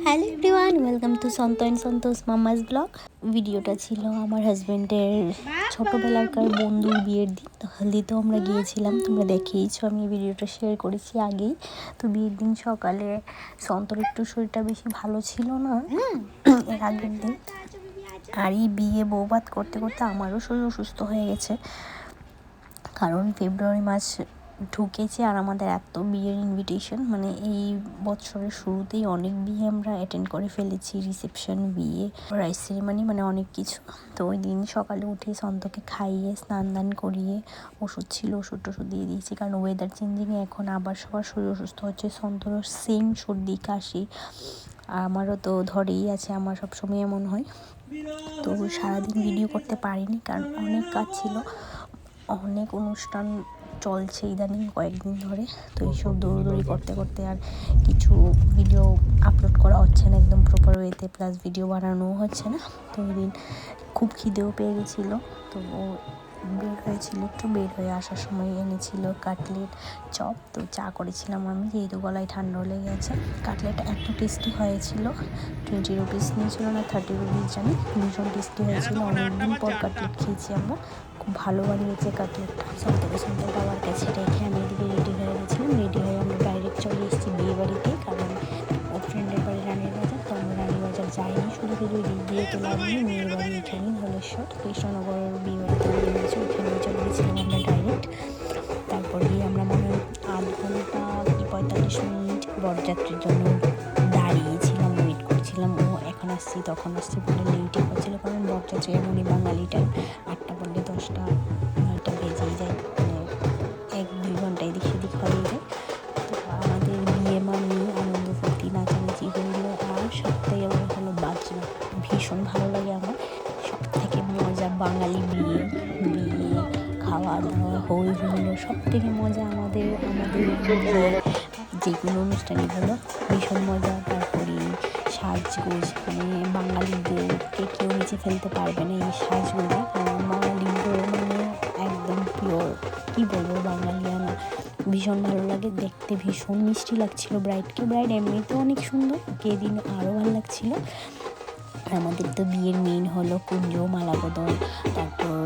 Hello everyone, welcome to সন্ত and Santosh mamma's blog. ভিডিওটা ছিল আমার হাজব্যান্ডের ছোটোবেলাকার বন্ধুর বিয়ের দিন। তো হলদিতেও আমরা গিয়েছিলাম, তোমরা দেখিয়েছো, আমি ভিডিওটা শেয়ার করেছি আগেই। তো বিয়ের দিন সকালে সন্তর একটু শরীরটা বেশি ভালো ছিল না এর আগের দিন, আর এই বিয়ে বৌভাত করতে করতে আমারও শরীর অসুস্থ হয়ে গেছে, কারণ ফেব্রুয়ারি মাস ঢুকেছে আর আমাদের এত বিয়ের ইনভিটেশন, মানে এই বছরের শুরুতেই অনেক বিয়ে আমরা অ্যাটেন্ড করে ফেলেছি, রিসেপশন, বিয়ে, রাইস সেরিমনি, মানে অনেক কিছু। তো ওই দিন সকালে উঠে সন্তকে খাইয়ে স্নান দান করিয়ে ওষুধ ছিল ওষুধ টষুধ দিয়ে দিয়েছি, কারণ ওয়েদার চেঞ্জিংয়ে এখন আবার সবার শরীর অসুস্থ হচ্ছে। সন্তরও সেম সর্দি কাশি, আর আমারও তো ধরেই আছে, আমার সবসময় এমন হয়। তো সারাদিন ভিডিও করতে পারিনি, কারণ অনেক কাজ ছিল, অনেক অনুষ্ঠান চলছে ইদানিং কয়েকদিন ধরে। তো এইসব দৌড়দৌড়ি করতে করতে আর কিছু ভিডিও আপলোড করা হচ্ছে না একদম প্রপার ওয়েতে, প্লাস ভিডিও বানানোও হচ্ছে না। তো ওই দিন খুব খিদেও পেয়ে গেছিলো, তো বের হয়েছিল, একটু বের হয়ে আসার সময় এনেছিল কাটলেট, চপ। তো চা করেছিলাম আমি, যেহেতু গলায় ঠান্ডা লেগে গেছে। কাটলেট এত টেস্টি হয়েছিল, 20 রুপিস নিয়েছিল না 30 রুপিস জানি, ভীষণ টেস্টি হয়েছিল। অনেকদিন পর কাটলেট খেয়েছি আমরা, খুব ভালো বানিয়েছে কাটলেটটা। সন্তোষ বাবার কাছে রেখে আমি এদিকে রেডি হয়ে গেছিলাম। রেডি হয়ে আমরা ডাইরেক্ট চলে এসেছি বিয়ে বাড়িতে, কারণ ওর ফ্রেন্ডের বাড়ি রানীর বাজার। তো আমরা রানীর বাজার যাইনি, শুধু বিয়ে তোলা নিয়ে মেয়ের বাড়ি এখানেই ধলেশ্বর কৃষ্ণনগরের বিয়ে বাড়িতে বিয়ে হয়েছে, ওখানে চলে গেছিলাম আমরা ডাইরেক্ট। তারপর গিয়ে আমরা মনে হয় 8 ঘন্টা কি 45 মিনিট বরযাত্রীর জন্য দাঁড়িয়েছিলাম, ওয়েট করছিলাম। ও এখন আসছি তখন আসছি বলে লেটই হচ্ছিলো, কারণ বরযাত্রী এমনই বাঙালি টাইম, 8টা বললে 10টা 9টা বেজেই যায়, মানে 1-2 ঘন্টা এদিক সেদিক হয়ে যায়। তো আমাদের বিয়ে মানে আনন্দ ফুর্তি নাচানাচি হইলো, আর সব থেকে বড় হলো বাজনা, ভীষণ ভালো লাগে আমার। সব থেকে মজা বাঙালি বিয়ে, খাওয়া দাওয়া হই হইলো, সব থেকে মজা আমাদের যেগুলো অনুষ্ঠানই হলো ভীষণ মজা। তারপরে সাজগোজ, মানে বাঙালিদেরকে কেউ নিচে ফেলতে পারবে না এই সাজগোজে, কারণ বাঙালিদের মানে একদম পিওর, কী বলবো, বাঙালিয়ানা। ভীষণ ভালো লাগে দেখতে, ভীষণ মিষ্টি লাগছিলো ব্রাইডকে। ব্রাইড এমনিতেও অনেক সুন্দর, ওকে দিন আরও ভালো লাগছিলো। আর আমাদের তো বিয়ের মেইন হলো কুঞ্জ, মালা বদল, তারপর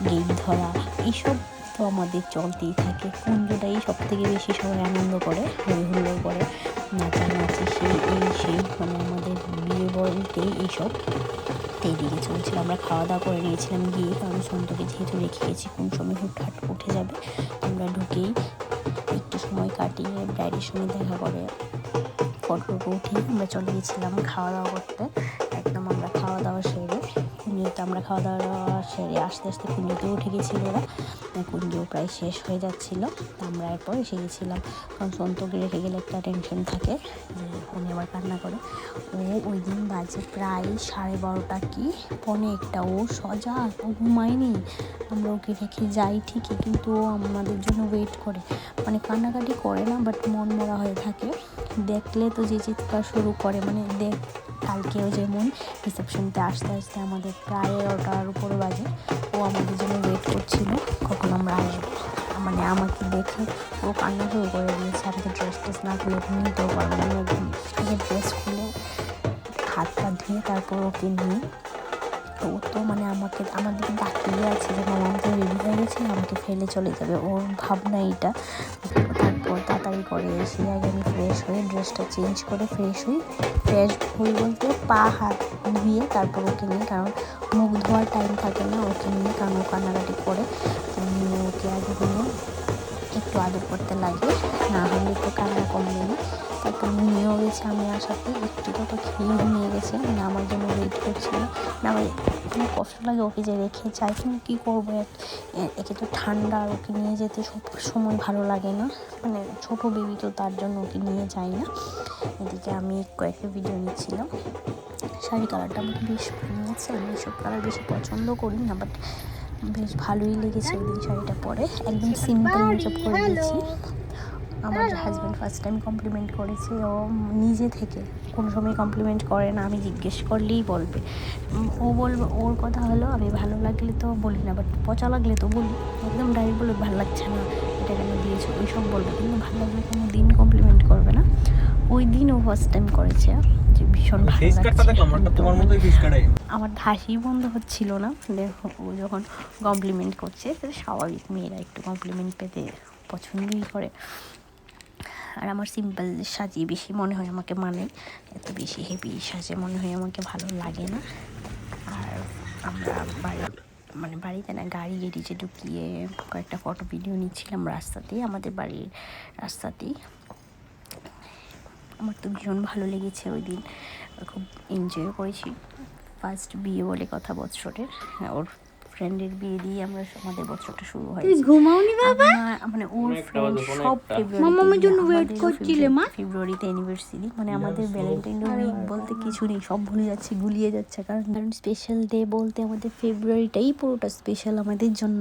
গেট ধরা, এইসব তো আমাদের চলতেই থাকে। কুঞ্জটাই সব থেকে বেশি সবাই আনন্দ করে, হই হুল্লোড় করে, নাচানাচি সেই মানে আমাদের বিয়ে বলতেই এইসব। এইদিকে চলছিল, আমরা খাওয়া দাওয়া করে নিয়েছিলাম গিয়ে, কারণ সন্তকে যেহেতু রেখে গেছি কোন সময় হুটহাট উঠে যাবে। আমরা ঢুকেই একটু সময় কাটিয়ে ব্রাইডের সঙ্গে দেখা করে ফটো উঠিয়ে আমরা চলে গেছিলাম খাওয়া দাওয়া করতে। একদম আমরা খাওয়া দাওয়া সেরে কুঞ্জতে, আমরা খাওয়া দাওয়া সেরে আস্তে আস্তে কুঞ্জতেও উঠে গেছিলো ওরা, কুঞ্জ প্রায় শেষ হয়ে যাচ্ছিলো। আমরা এরপর এসে গেছিলাম, কারণ সন্তকে রেখে গেলে একটা টেনশন থাকে যে উনি আবার কান্না করে। ওই দিন বাজে প্রায় 12:30 কি 1:45, ও সজাগ, ও ঘুমায়নি। আমরা ওকে রেখে যাই ঠিকই, কিন্তু ও আমাদের জন্য ওয়েট করে, মানে কান্নাকাটি করে না, বাট মন মরা হয়ে থাকে। দেখলে তো যে চিৎকার শুরু করে, মানে কালকেও যেমন রিসেপশনতে আসতে আসতে আমাদের প্রায় 11টার উপরে বাজে, ও আমাদের জন্য ওয়েট করছিল কখন আমরা আসবো। মানে আমাকে দেখে ও কান্না শুরু করে দিয়েছে, আমি তো ড্রেস না খুলে নিতেও পারবো না, আগে ড্রেস খুলে হাত পা ধুয়ে তারপর ওকে নিয়ে, তো ও তো মানে আমাদের ডাকিয়ে আছে যে মামা তো রেডি হয়ে গেছে, আমাকে ফেলে চলে যাবে, ওর ভাবনা এইটা। তারপর তাড়াতাড়ি করে এসে আগে আমি ফ্রেশ হয়ে ড্রেসটা চেঞ্জ করে ফ্রেশ হই বলতে পা হাত ধুয়ে তারপর ওকে নিই, কারণ মুখ ধোয়ার টাইম থাকে না, ওকে নিয়ে, কারণ ও কান্নাকাটি করে। ওকে আগে নিয়ে একটু আদর করতে লাগে, না হলে তো কান্না কমবে না। তারপর ঘুমিয়েও গেছে, আমি আসাতে একটু তো খেয়ে ঘুমিয়ে গেছে, মানে আমার জন্য ওয়েট করছিল না। আমার কষ্ট লাগে ওকে যে রেখে যাই, কিন্তু কী করবো, একে তো ঠান্ডা, আর ওকে নিয়ে যেতে সব সময় ভালো লাগে না, মানে ছোটো বেবি তো, তার জন্য ওকে নিয়ে যাই না। এদিকে আমি কয়েকটা ভিডিও নিচ্ছিলাম। শাড়ি কালারটা আমাকে বেশ মানিয়েছে, আমি এসব কালার বেশি পছন্দ করি না, বাট বেশ ভালোই লেগেছে ওই শাড়িটা পরে। একদম সিম্পল মেকআপ করে দিয়েছি। আমার হাজব্যান্ড ফার্স্ট টাইম কমপ্লিমেন্ট করেছে, ও নিজে থেকে, কোনো সময় কমপ্লিমেন্ট করে না, আমি জিজ্ঞেস করলেই বলবে। ও বলবে, ওর কথা হলো আমি ভালো লাগলে তো বলি না, বাট পচা লাগলে তো বলি, একদম ডাইরেক্ট বলবে ভালো লাগছে না, এটা কেন দিয়েছো, ওইসব বলবে, কিন্তু ভালো লাগলে কোনো দিন কমপ্লিমেন্ট করবে না। ওই দিন ও ফার্স্ট টাইম করেছে যে ভীষণ ভালো লাগছে। আমার হাসি বন্ধ হচ্ছিল না। দেখো ও যখন কমপ্লিমেন্ট করছে, তো স্বাভাবিক মেয়েরা একটু কমপ্লিমেন্ট পেতে পছন্দই করে। আর আমার সিম্পল সাজিয়ে বেশি মনে হয় আমাকে মানে, এত বেশি হেভি সাজে মনে হয় আমাকে ভালো লাগে না। আর আমরা বাড়িতে না, গাড়ি গ্যারেজে ঢুকিয়ে কয়েকটা ফটো ভিডিও নিচ্ছিলাম রাস্তাতেই, আমাদের বাড়ির রাস্তাতেই। আমার তো ভীষণ ভালো লেগেছে ওই দিন, খুব এনজয় করেছি। ফার্স্ট বিয়ে বলে কথা বৎসরের, ওর ফ্রেন্ডের বিয়ে দিয়ে আমাদের বছরটা শুরু হয়। ঘুমাওনি বাবা? মানে ওর ফ্রেন্ড সব ফেব্রুয়ারিতে অ্যানিভার্সারি, মানে আমাদের ভ্যালেন্টাইন ডে উইক বলতে কিছু নেই, সব ভুলে যাচ্ছে, গুলিয়ে যাচ্ছে। কারণ স্পেশাল ডে বলতে আমাদের ফেব্রুয়ারিটাই পুরোটা স্পেশাল আমাদের জন্য।